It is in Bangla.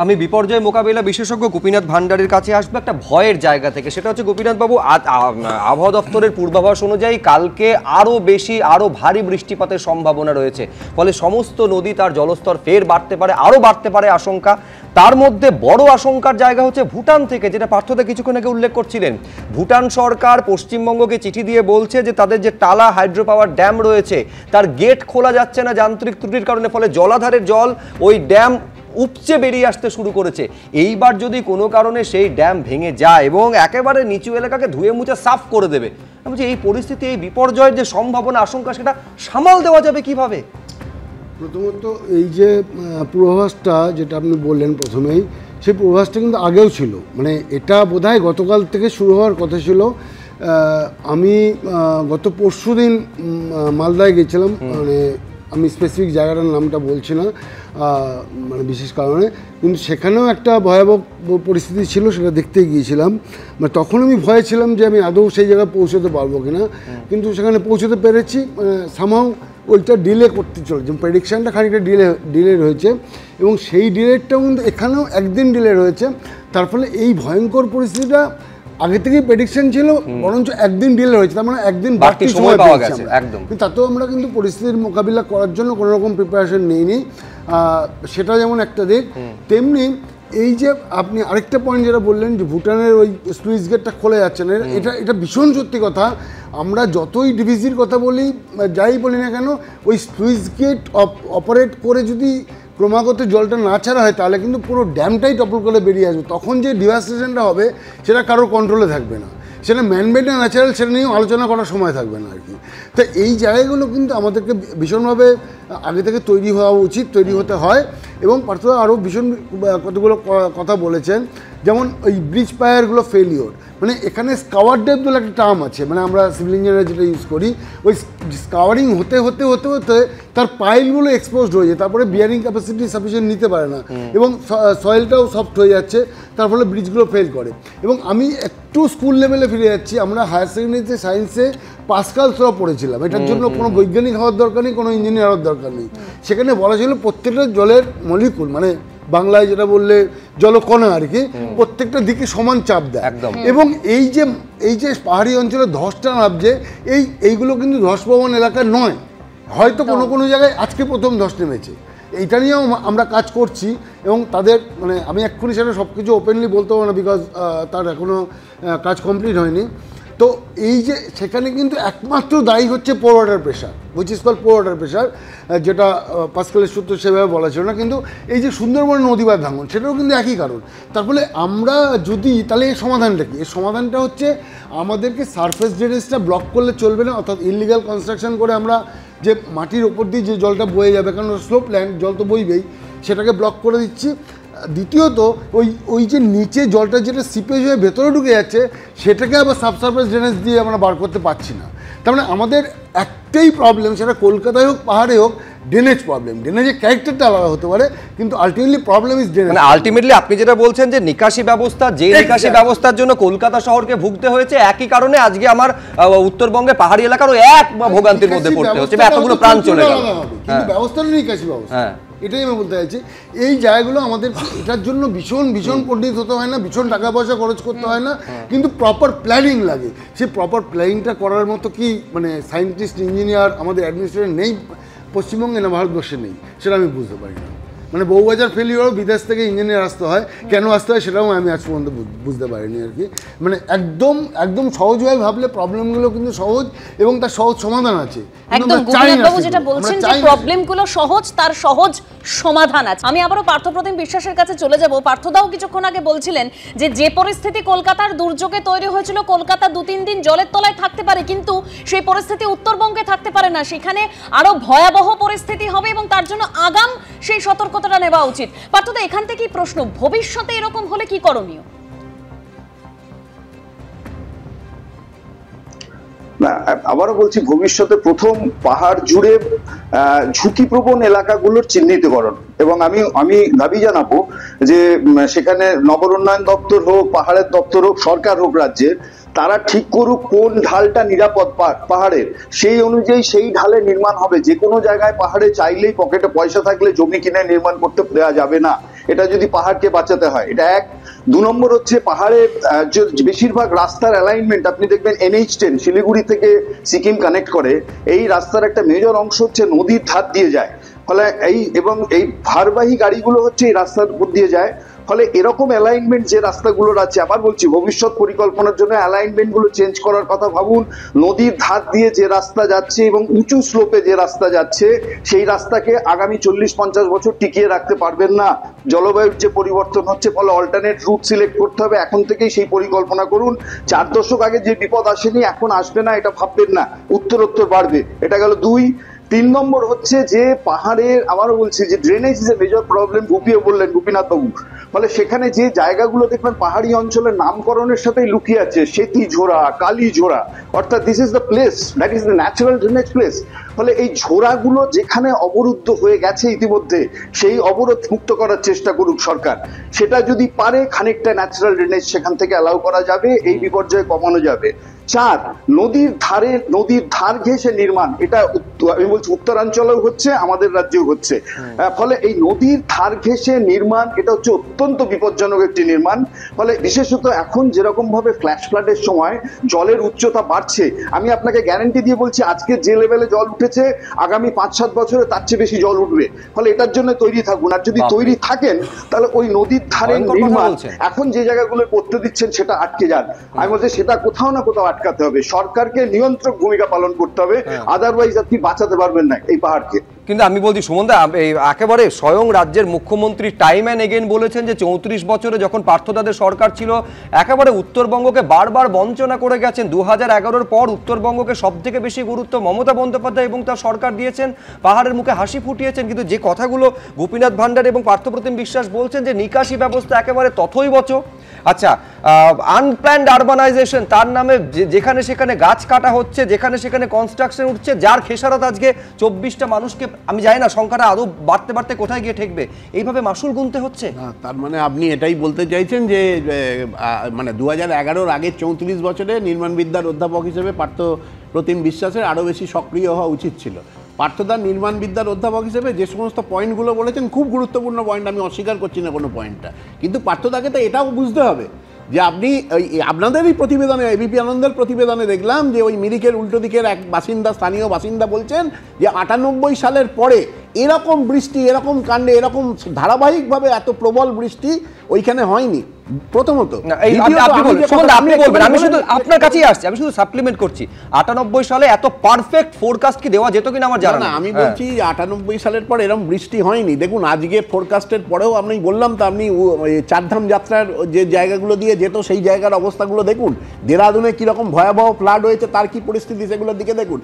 আমি বিপর্যয় মোকাবিলা বিশেষজ্ঞ গোপীনাথ ভান্ডারীর কাছে আসবো একটা ভয়ের জায়গা থেকে। সেটা হচ্ছে গোপীনাথ বাবু, আবহাওয়া দপ্তরের পূর্বাভাস অনুযায়ী কালকে আরও বেশি আরও ভারী বৃষ্টিপাতের সম্ভাবনা রয়েছে, ফলে সমস্ত নদী তার জলস্তর ফের বাড়তে পারে, আরও বাড়তে পারে আশঙ্কা। তার মধ্যে বড় আশঙ্কার জায়গা হচ্ছে ভুটান থেকে, যেটা পার্থদা কিছুক্ষণ আগে উল্লেখ করছিলেন। ভুটান সরকার পশ্চিমবঙ্গকে চিঠি দিয়ে বলছে যে তাদের যে টালা হাইড্রো পাওয়ার ড্যাম রয়েছে তার গেট খোলা যাচ্ছে না যান্ত্রিক ত্রুটির কারণে, ফলে জলাধারের জল ওই ড্যাম উপচে বেরিয়ে আসতে শুরু করেছে। এইবার যদি কোনো কারণে সেই ড্যাম ভেঙে যায় এবং একেবারে নিচু এলাকাকে ধুয়ে মুছে সাফ করে দেবে, আমি বলছি এই পরিস্থিতি, এই বিপর্যয়ের যে সম্ভাবনা আশঙ্কা, সেটা সামাল দেওয়া যাবে কিভাবে? প্রথমত এই যে পূর্বাভাসটা যেটা আপনি বললেন প্রথমেই, সেই পূর্বাভাসটা কিন্তু আগেও ছিল, মানে এটা বোধহয় গতকাল থেকে শুরু হওয়ার কথা ছিল। আমি গত পরশু দিন মালদায় গেছিলাম, মানে আমি স্পেসিফিক জায়গাটার নামটা বলছি না মানে বিশেষ কারণে, কিন্তু সেখানেও একটা ভয়াবহ পরিস্থিতি ছিল, সেটা দেখতে গিয়েছিলাম। মানে তখন আমি ভয়ে ছিলাম যে আমি আদৌ সেই জায়গায় পৌঁছতে পারবো কিনা, কিন্তু সেখানে পৌঁছতে পেরেছি। সামহাও ওইটা ডিলে করতে চলেছে, প্রেডিকশানটা খানিকটা ডিলে রয়েছে এবং সেই ডিলেটাও কিন্তু এখানেও একদিন ডিলে রয়েছে। তার ফলে এই ভয়ঙ্কর পরিস্থিতিটা আগে থেকেই প্রেডিকশন ছিল, বরঞ্চ একদিন ডিলে হয়েছে, তার মানে একদিন বাড়তি সময় পাওয়া গেছে একদম। কিন্তু তাতেও আমরা কিন্তু পরিস্থিতির মোকাবিলা করার জন্য কোনো রকম প্রিপারেশন নিইনি, সেটা যেমন একটা দিক। তেমনি এই যে আপনি আরেকটা পয়েন্ট যেটা বললেন যে ভুটানের ওই স্লুইস গেটটা খোলা যাচ্ছে না, এটা ভীষণ সত্যি কথা। আমরা যতই ডিভিসির কথা বলি, যাই বলি না কেন, ওই স্লুইস গেট অপারেট করে যদি ক্রমাগত জলটা না ছাড়া হয় তাহলে কিন্তু পুরো ড্যামটাই টপল করে বেরিয়ে আসবে। তখন যে ডিভাস্টেশনটা হবে সেটা কারোর কন্ট্রোলে থাকবে না, সেটা ম্যানমেড না ন্যাচারাল সেটা নিয়েও আলোচনা করার সময় থাকবে না আর কি। তো এই জায়গাগুলো কিন্তু আমাদেরকে ভীষণভাবে আগে থেকে তৈরি হওয়া উচিত, তৈরি হতে হয়। এবং পার্থক্য আরও ভীষণ কতগুলো কথা বলেছেন, যেমন ওই ব্রিজ পায়ারগুলো ফেলিওর, মানে এখানে স্কাওয়ার ডেপ বলে একটা টার্ম আছে, মানে আমরা সিভিল ইঞ্জিনিয়ার যেটা ইউজ করি, ওই স্কাওয়ারিং হতে হতে হতে হতে তার পাইলগুলো এক্সপোজড হয়ে যায়, তারপরে বিয়ারিং ক্যাপাসিটি সাফিসিয়েন্ট নিতে পারে না এবং সয়েলটাও সফট হয়ে যাচ্ছে, তার ফলে ব্রিজগুলো ফেল করে। এবং আমি একটু স্কুল লেভেলে ফিরে যাচ্ছি, আমরা হায়ার সেকেন্ডারিতে সায়েন্সে পাস্কালস ল পড়েছিলাম, এটার জন্য কোনো বৈজ্ঞানিক হওয়ার দরকার নেই, কোনো ইঞ্জিনিয়ার হওয়ার দরকার নেই। সেখানে বলা ছিল প্রত্যেকটা জলের মলিকুল, মানে বাংলায় যেটা বললে জলকণা আর কি, প্রত্যেকটা দিকে সমান চাপ দেয়। এবং এই যে পাহাড়ি অঞ্চলে ধসটা নামছে, এইগুলো কিন্তু ধসপ্রবণ এলাকা নয়, হয়তো কোনো কোনো জায়গায় আজকে প্রথম ধস নেমেছে, এইটা নিয়েও আমরা কাজ করছি। এবং তাদের মানে আমি এক্ষুনি সেটা সব কিছু ওপেনলি বলতে পারবো না, বিকজ তার এখনও কাজ কমপ্লিট হয়নি। তো এই যে সেখানে কিন্তু একমাত্র দায়ী হচ্ছে pore water pressure, which is call pore water pressure, যেটা পাস্কালের সূত্র সেভাবে বলা ছিল না। কিন্তু এই যে সুন্দরবন নদী বা ভাঙন, সেটাও কিন্তু একই কারণ। তার ফলে আমরা যদি তাহলে এর সমাধানটা কি? এর সমাধানটা হচ্ছে আমাদেরকে সারফেস ড্রেনেজটা ব্লক করলে চলবে না, অর্থাৎ ইললিগাল কনস্ট্রাকশন করে আমরা যে মাটির ওপর দিয়ে যে জলটা বয়ে যাবে, কারণ স্লোপ ল্যান্ড, জল তো বইবেই, সেটাকে ব্লক করে দিচ্ছি। দ্বিতীয়ত ওই যে নিচে জলটা যেটা সিপেজ হয়ে ভেতরে ঢুকে যাচ্ছে, সেটাকে আবার সাবসারফেস ড্রেনেজ দিয়ে আমরা বার করতে পারছি না। তার মানে আমাদের একটাই প্রবলেম, সেটা কলকাতায় হোক পাহাড়ে হোক, ড্রেনেজ প্রবলেম। ড্রেনেজের ক্যারেক্টারটা আলাদা হতে পারে, কিন্তু আলটিমেটলি প্রবলেম ইজ ড্রেনেজ। মানে আলটিমেটলি আপনি যেটা বলছেন যে নিকাশি ব্যবস্থা, যে নিকাশি ব্যবস্থার জন্য কলকাতা শহরকে ভুগতে হয়েছে, একই কারণে আজকে আমার উত্তরবঙ্গে পাহাড়ি এলাকারও এক ভোগান্তির মধ্যে পড়তে হচ্ছে, এতগুলো প্রাণ চলে গেল। কিন্তু ব্যবস্থাটা নিকাশি ব্যবস্থা, এটাই আমি বলতে চাইছি। এই জায়গাগুলো আমাদের এটার জন্য ভীষণ ভীষণ পণ্ডিত হতে হয় না, ভীষণ টাকা পয়সা খরচ করতে হয় না, কিন্তু প্রপার প্ল্যানিং লাগে। সেই প্রপার প্ল্যানিংটা করার মতো কি মানে সায়েন্টিস্ট, ইঞ্জিনিয়ার আমাদের অ্যাডমিনিস্ট্রেশন নেই পশ্চিমবঙ্গে, না ভারতবর্ষে নেই, সেটা আমি বুঝতে পারি না। মানে বউবাজার ফেলিওরও বিদেশ থেকে ইঞ্জিনিয়ার আসতে হয়, কেন আসতে হয় সেটাও আমি আজ পর্যন্ত বুঝতে পারিনি আর কি। মানে একদম একদম সহজভাবে ভাবলে প্রবলেমগুলো কিন্তু সহজ এবং তার সহজ সমাধান আছে। একদম গোপীনাথবাবু যেটা বলছেন যে প্রবলেমগুলো সহজ, তার সহজ সমাধান আছে। আমি আবারও পার্থপ্রতিম বিশ্বাসের কাছে চলে যাব। পার্থদাও কিছুক্ষণ আগে বলছিলেন যে পরিস্থিতি কলকাতার দুর্যোগে তৈরি হয়েছিল, কলকাতা 2-3 দিন জলের তলায় থাকতে পারে, কিন্তু সেই পরিস্থিতি উত্তরবঙ্গে থাকতে পারে না, সেখানে আরো ভয়াবহ পরিস্থিতি হবে এবং তার জন্য আগাম সেই সতর্কতাটা নেওয়া উচিত। পার্থদা, এখান থেকেই প্রশ্ন, ভবিষ্যতে এরকম হলে কি করণীয়? না, আবারও বলছি, ভবিষ্যতে প্রথম পাহাড় জুড়ে ঝুঁকিপ্রবণ এলাকাগুলোর চিহ্নিতকরণ, এবং আমি দাবি জানাবো যে সেখানে নগর উন্নয়ন দপ্তর হোক, পাহাড়ের দপ্তর হোক, সরকার হোক রাজ্যের, তারা ঠিক করুক কোন ঢালটা নিরাপদ পাহাড়ের, সেই অনুযায়ী সেই ঢালে নির্মাণ হবে। যে কোনো জায়গায় পাহাড়ে চাইলেই পকেটে পয়সা থাকলে জমি কিনে নির্মাণ করতে দেওয়া যাবে না। এটা যদি পাহাড়কে বাঁচাতে হয়, এটা এক। 2 নম্বর হচ্ছে পাহাড়ের বেশিরভাগ রাস্তার অ্যালাইনমেন্ট আপনি দেখবেন NH10 শিলিগুড়ি থেকে সিকিম কানেক্ট করে, এই রাস্তার একটা মেজর অংশ হচ্ছে নদীর ধার দিয়ে যায়, ফলে এই ভারবাহী গাড়িগুলো হচ্ছে এই রাস্তার উপর দিয়ে যায়। ফলে এরকম অ্যালাইনমেন্ট যে রাস্তাগুলোর আছে, আবার বলছি ভবিষ্যৎ পরিকল্পনার জন্য অ্যালাইনমেন্ট গুলো চেঞ্জ করার কথা ভাবুন। নদীর ধার দিয়ে যে রাস্তা যাচ্ছে এবং উঁচু স্লোপে যে রাস্তা যাচ্ছে, সেই রাস্তাকে আগামী 40-50 বছর টিকিয়ে রাখতে পারবেন না। জলবায়ুর যে পরিবর্তন হচ্ছে, ফলে অল্টারনেট রুট সিলেক্ট করতে হবে, এখন থেকেই সেই পরিকল্পনা করুন। 4 দশক আগে যে বিপদ আসেনি এখন আসবে না, এটা ভাববেন না, উত্তরোত্তর বাড়বে। এটা গেল 2। 3 নম্বর হচ্ছে যে পাহাড়ের, আবারও বলছি যে drainage is a major problem, ভুপিও বললেন গোপীনাথ বাবু। ফলে সেখানে যে জায়গাগুলো দেখবেন পাহাড়ি অঞ্চলের নামকরণের সাথেই লুকিয়ে আছে, সেতিঝোড়া, কালীঝোড়া, অর্থাৎ this is the place, that is the natural drainage place. ফলে এই ঝোড়াগুলো যেখানে অবরুদ্ধ হয়ে গেছে ইতিমধ্যে, সেই অবরোধ মুক্ত করার চেষ্টা করুক সরকার। সেটা যদি পারে খানিকটা ন্যাচারাল ড্রেনেজ সেখান থেকে অ্যালাউ করা যাবে, এই বিপর্যয় কমানো যাবে। 4, নদীর ধার ঘেঁষে নির্মাণ, এটা আমি বলছি উত্তরাঞ্চলেও হচ্ছে, আমাদের রাজ্যেও হচ্ছে। ফলে এই নদীর ধার ঘেঁষে নির্মাণ, এটা হচ্ছে অত্যন্ত বিপজ্জনক একটি নির্মাণ। ফলে বিশেষত এখন যেরকম ভাবে ফ্ল্যাশ ফ্লাডের সময় জলের উচ্চতা বাড়ছে, আমি আপনাকে গ্যারান্টি দিয়ে বলছি আজকে যে লেভেলে জল উঠেছে, আগামী 5-7 বছরে তার চেয়ে বেশি জল উঠবে। ফলে এটার জন্য তৈরি থাকুন, আর যদি তৈরি থাকেন তাহলে ওই নদীর ধারে নির্মাণ এখন যে জায়গাগুলো করতে দিচ্ছেন সেটা আটকে যান। আমি বলছি সেটা কোথাও না কোথাও আটকাতে হবে, সরকারকে নিয়ন্ত্রক ভূমিকা পালন করতে হবে, আদারওয়াইজ আপনি বাঁচাতে পারবেন না এই পাহাড়কে। কিন্তু আমি বলছি সুমনদা, একেবারে স্বয়ং রাজ্যের মুখ্যমন্ত্রী টাইম অ্যান্ড এগেন বলেছেন যে 34 বছরে যখন পার্থদাদের সরকার ছিল একেবারে উত্তরবঙ্গকে বারবার বঞ্চনা করে গেছেন। 2011-র পর উত্তরবঙ্গকে সব থেকে বেশি গুরুত্ব মমতা বন্দ্যোপাধ্যায় এবং তার সরকার দিয়েছেন, পাহাড়ের মুখে হাসি ফুটিয়েছেন। কিন্তু যে কথাগুলো গোপীনাথ ভান্ডারী এবং পার্থপ্রতিম বিশ্বাস বলছেন যে নিকাশি ব্যবস্থা একেবারে তথৈবচ। আচ্ছা, আনপ্ল্যান্ড আরবানাইজেশন, তার নামে যেখানে সেখানে গাছ কাটা হচ্ছে, যেখানে সেখানে কনস্ট্রাকশন উঠছে, যার খেসারত আজকে 24টা মানুষকে, আমি জানি না সংখ্যাটা আদৌ বাড়তে বাড়তে কোথায় গিয়ে ঠেকবে, এইভাবে মাসুল গুনতে হচ্ছে। তার মানে আপনি এটাই বলতে চাইছেন যে মানে 2011-র আগে 34 বছরে নির্মাণবিদ্যার অধ্যাপক হিসেবে পার্থপ্রতিম বিশ্বাসের আরও বেশি সক্রিয় হওয়া উচিত ছিল। পার্থদার নির্মাণবিদ্যার অধ্যাপক হিসেবে যে সমস্ত পয়েন্টগুলো বলেছেন খুব গুরুত্বপূর্ণ পয়েন্ট, আমি অস্বীকার করছি না কোনো পয়েন্টটা, কিন্তু পার্থদাকে তো এটাও বুঝতে হবে যে আপনি আপনাদেরই প্রতিবেদনে, এবিপি আনন্দের প্রতিবেদনে দেখলাম যে ওই মিরিকের উল্টো দিকের এক স্থানীয় বাসিন্দা বলছেন যে 98 সালের পরে এরকম বৃষ্টি, এরকম কাণ্ডে, এরকম ধারাবাহিকভাবে এত প্রবল বৃষ্টি ওইখানে হয়নি। প্রথমত আমি শুধু আপনার কাছেই আসছি, আমি শুধু সাপ্লিমেন্ট করছি, 98 সালে এত পারফেক্ট ফোরকাস্ট কি দেওয়া যেত কিনা আমার জানা না। আমি বলছি 98 সালের পর এরকম বৃষ্টি হয়নি। দেখুন আজকে ফোরকাস্টের পরেও আমি বললাম তো, আপনি চারধাম যাত্রার যে জায়গাগুলো দিয়ে যেত সেই জায়গার অবস্থাগুলো দেখুন, দেরাদুনে কিরকম ভয়াবহ ফ্লাড হয়েছে, তার কি পরিস্থিতি সেগুলোর দিকে দেখুন।